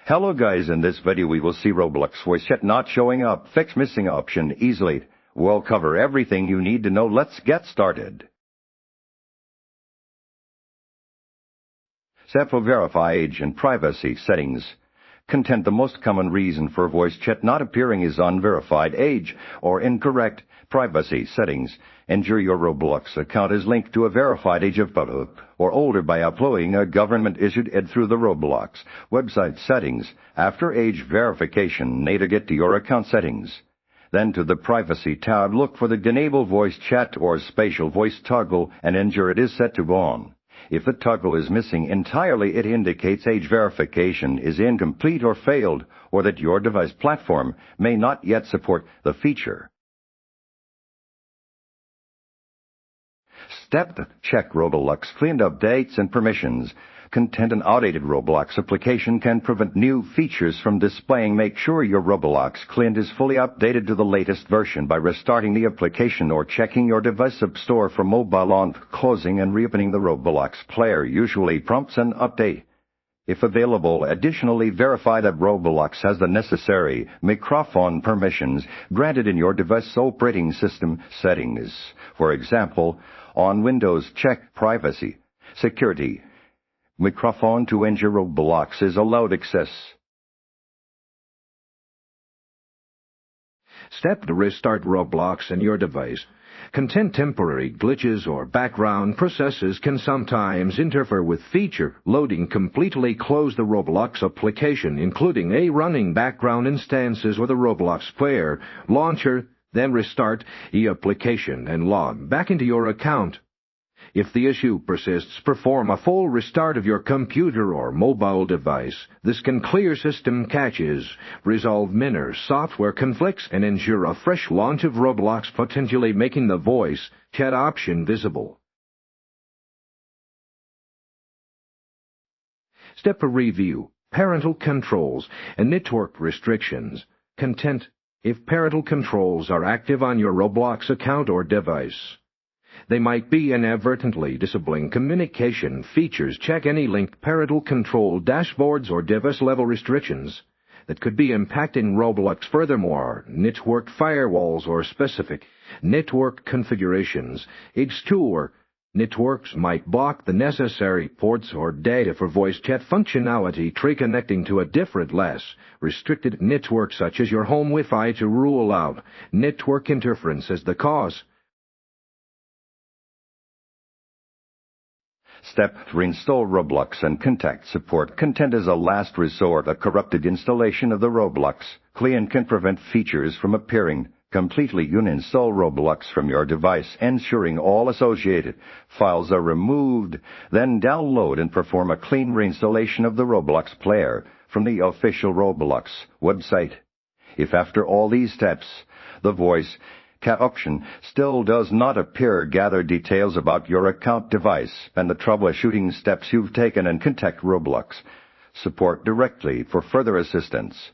Hello guys, in this video we will see Roblox voice chat not showing up, fix missing option easily. We'll cover everything you need to know. Let's get started. Step for verify age and privacy settings. Content. The most common reason for voice chat not appearing is unverified age or incorrect privacy settings. Ensure your Roblox account is linked to a verified age of birth or older by uploading a government-issued ID through the Roblox website settings. After age verification, navigate to your account settings. Then to the Privacy tab, look for the Enable Voice Chat or Spatial Voice toggle and ensure it is set to on. If the toggle is missing entirely, it indicates age verification is incomplete or failed, or that your device platform may not yet support the feature. Step to check Roblox cleaned updates and permissions. Content. An outdated Roblox application can prevent new features from displaying. Make sure your Roblox client is fully updated to the latest version by restarting the application or checking your device app store for mobile on closing and reopening the Roblox player usually prompts an update. If available, additionally verify that Roblox has the necessary microphone permissions granted in your device operating system settings. For example, on Windows, check Privacy, Security, Microphone to ensure Roblox is allowed access. Step to restart Roblox and your device. Content. Temporary glitches or background processes can sometimes interfere with feature loading. Completely close the Roblox application, including a running background instances or the Roblox player launcher, then restart the application and log back into your account. If the issue persists, perform a full restart of your computer or mobile device. This can clear system caches, resolve minor software conflicts, and ensure a fresh launch of Roblox, potentially making the voice chat option visible. Step for review, parental controls, and network restrictions. Content. If parental controls are active on your Roblox account or device, they might be inadvertently disabling communication features. Check any linked parental control dashboards or device-level restrictions that could be impacting Roblox. Furthermore, network firewalls or specific network configurations. H2 or networks might block the necessary ports or data for voice chat functionality. Try connecting to a different, less restricted network such as your home Wi-Fi to rule out network interference as the cause. Step 3. Install Roblox and contact support. Content is a last resort. A corrupted installation of the Roblox client can prevent features from appearing. Completely uninstall Roblox from your device, ensuring all associated files are removed. Then download and perform a clean reinstallation of the Roblox player from the official Roblox website. If after all these steps, the voice chat option still does not appear, gather details about your account, device, and the troubleshooting steps you've taken and contact Roblox support directly for further assistance.